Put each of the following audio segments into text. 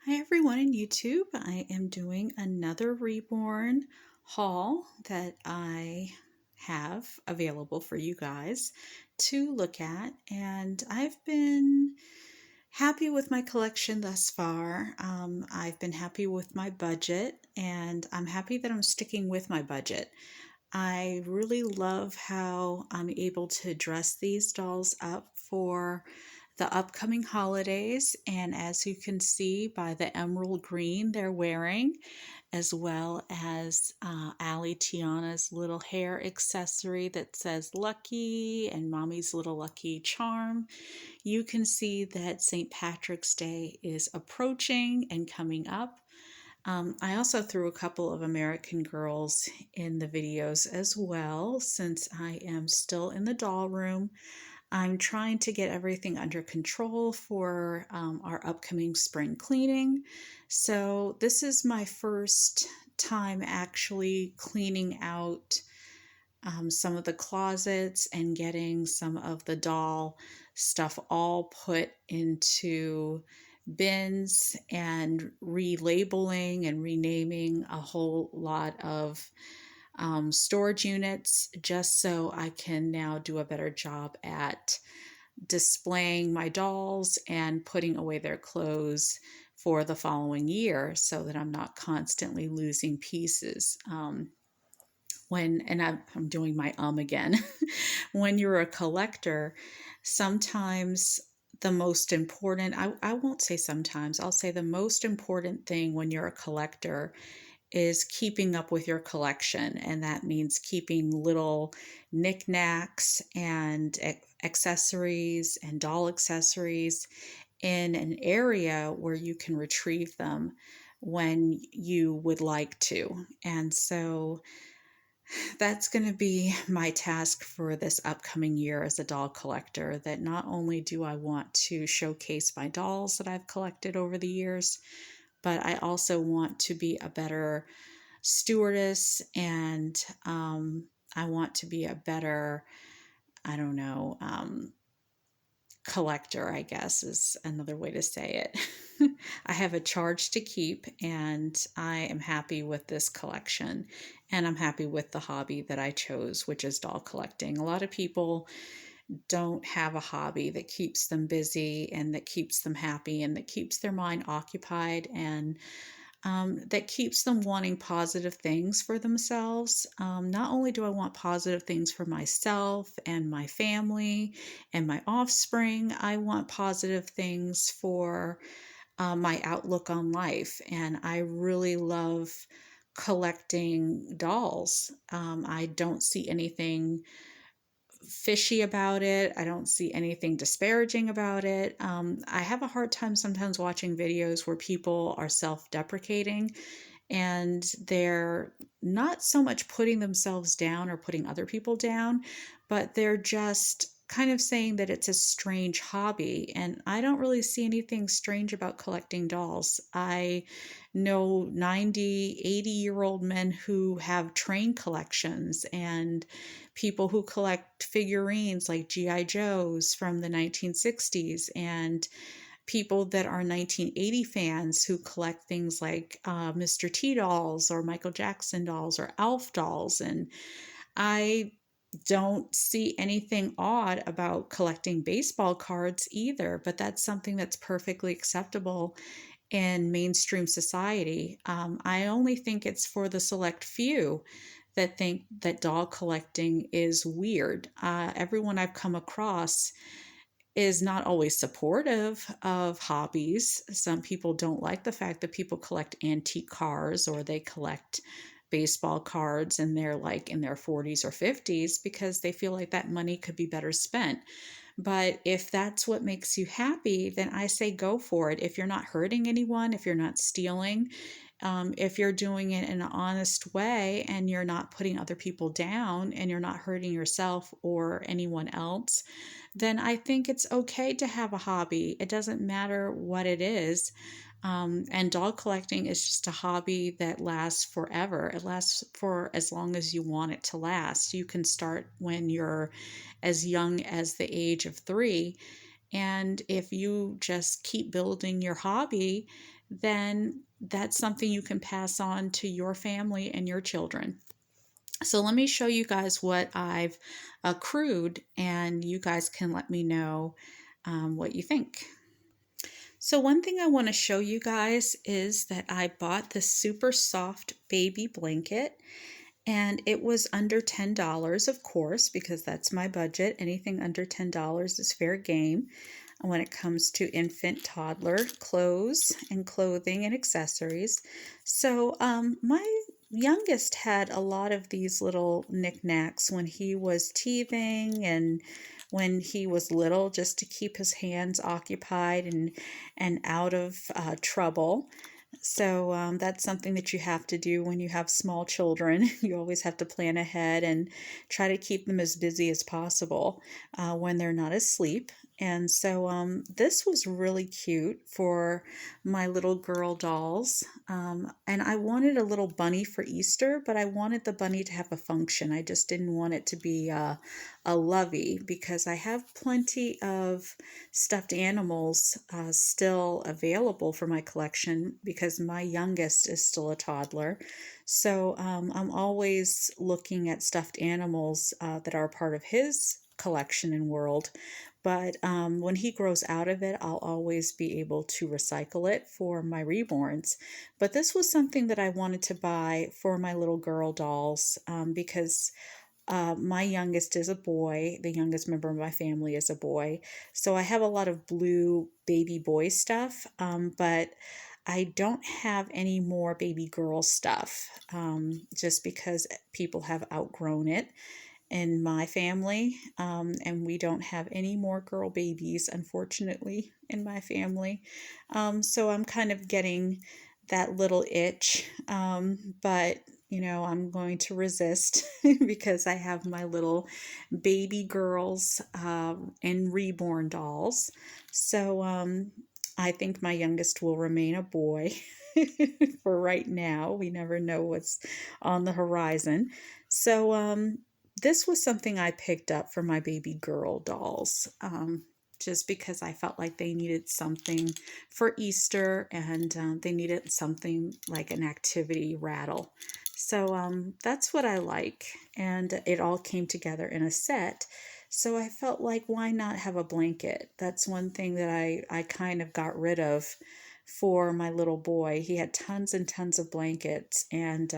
Hi everyone in YouTube. I am doing another Reborn haul that I have available for you guys to look at, and I've been happy with my collection thus far. I've been happy with my budget, and I'm happy that I'm sticking with my budget. I really love how I'm able to dress these dolls up for the upcoming holidays. And as you can see by the emerald green they're wearing, as well as Ali Tiana's little hair accessory that says Lucky and Mommy's Little Lucky Charm, you can see that St. Patrick's Day is approaching and coming up. I also threw a couple of American Girls in the videos as well, since I am still in the doll room. I'm trying to get everything under control for our upcoming spring cleaning. So this is my first time actually cleaning out some of the closets and getting some of the doll stuff all put into bins and relabeling and renaming a whole lot of storage units, just so I can now do a better job at displaying my dolls and putting away their clothes for the following year, so that I'm not constantly losing pieces. I'm doing my again. When you're a collector, sometimes the most important, I won't say sometimes, I'll say the most important thing when you're a collector is keeping up with your collection. And that means keeping little knickknacks and accessories and doll accessories in an area where you can retrieve them when you would like to. And so that's going to be my task for this upcoming year as a doll collector. That not only do I want to showcase my dolls that I've collected over the years, but I also want to be a better stewardess, and I want to be a better, I don't know, collector, I guess is another way to say it. I have a charge to keep, and I am happy with this collection, and I'm happy with the hobby that I chose, which is doll collecting. A lot of people don't have a hobby that keeps them busy and that keeps them happy and that keeps their mind occupied, and that keeps them wanting positive things for themselves. Not only do I want positive things for myself and my family and my offspring, I want positive things for my outlook on life. And I really love collecting dolls. I don't see anything fishy about it. I don't see anything disparaging about it. I have a hard time sometimes watching videos where people are self-deprecating and they're not so much putting themselves down or putting other people down, but they're just kind of saying that it's a strange hobby. And I don't really see anything strange about collecting dolls. I know 90, 80-year-old men who have train collections, and people who collect figurines like G.I. Joes from the 1960s, and people that are 1980 fans who collect things like Mr. T dolls or Michael Jackson dolls or Alf dolls. And I don't see anything odd about collecting baseball cards either, but that's something that's perfectly acceptable in mainstream society. I only think it's for the select few that think that doll collecting is weird. Everyone I've come across is not always supportive of hobbies. Some people don't like the fact that people collect antique cars or they collect baseball cards and they're like in their 40s or 50s, because they feel like that money could be better spent. But if that's what makes you happy, then I say go for it. If you're not hurting anyone, if you're not stealing, if you're doing it in an honest way and you're not putting other people down and you're not hurting yourself or anyone else, then I think it's okay to have a hobby. It doesn't matter what it is. And doll collecting is just a hobby that lasts forever. It lasts for as long as you want it to last. You can start when you're as young as the age of 3, And if you just keep building your hobby, then that's something you can pass on to your family and your children. So let me show you guys what I've accrued, and you guys can let me know what you think. So one thing I want to show you guys is that I bought this super soft baby blanket, and it was under $10, of course, because that's my budget. Anything under $10 is fair game when it comes to infant, toddler clothes and clothing and accessories. So my youngest had a lot of these little knickknacks when he was teething and when he was little, just to keep his hands occupied and out of trouble. So that's something that you have to do when you have small children. You always have to plan ahead and try to keep them as busy as possible when they're not asleep. And so this was really cute for my little girl dolls. And I wanted a little bunny for Easter, but I wanted the bunny to have a function. I just didn't want it to be a lovey, because I have plenty of stuffed animals still available for my collection because my youngest is still a toddler. So I'm always looking at stuffed animals that are a part of his collection and world. But when he grows out of it, I'll always be able to recycle it for my reborns. But this was something that I wanted to buy for my little girl dolls because my youngest is a boy. The youngest member of my family is a boy. So I have a lot of blue baby boy stuff, but I don't have any more baby girl stuff just because people have outgrown it in my family, and we don't have any more girl babies, unfortunately, in my family. So I'm kind of getting that little itch, but I'm going to resist because I have my little baby girls and reborn dolls. So I think my youngest will remain a boy for right now. We never know what's on the horizon. So this was something I picked up for my baby girl dolls. Just because I felt like they needed something for Easter, and they needed something like an activity rattle. So that's what I like, and it all came together in a set. So I felt like, why not have a blanket? That's one thing that I kind of got rid of for my little boy. He had tons and tons of blankets, and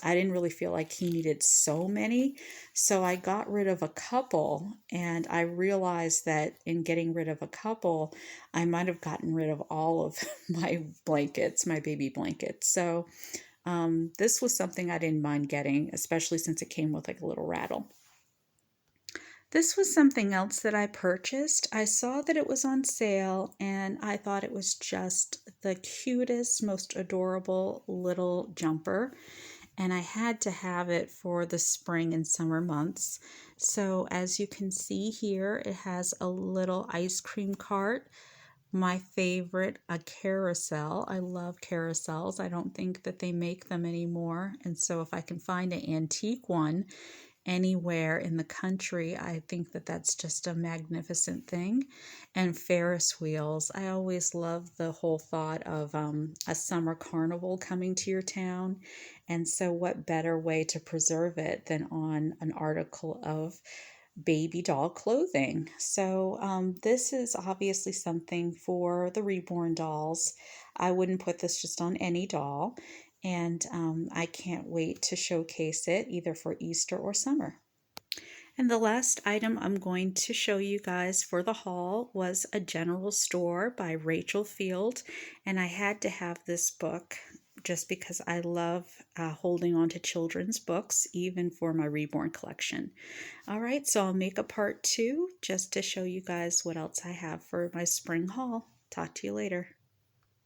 I didn't really feel like he needed so many. So I got rid of a couple, and I realized that in getting rid of a couple, I might have gotten rid of all of my blankets, my baby blankets. So this was something I didn't mind getting, especially since it came with like a little rattle. This was something else that I purchased. I saw that it was on sale, and I thought it was just the cutest, most adorable little jumper. And I had to have it for the spring and summer months. So as you can see here, it has a little ice cream cart. My favorite, a carousel. I love carousels. I don't think that they make them anymore. And so if I can find an antique one anywhere in the country, I think that that's just a magnificent thing. And Ferris wheels. I always love the whole thought of a summer carnival coming to your town. And so what better way to preserve it than on an article of baby doll clothing. So this is obviously something for the reborn dolls. I wouldn't put this just on any doll, and I can't wait to showcase it either for Easter or summer. And the last item I'm going to show you guys for the haul was a general store by Rachel Field, and I had to have this book just because I love holding on to children's books, even for my Reborn collection. All right, so I'll make a part 2 just to show you guys what else I have for my spring haul. Talk to you later.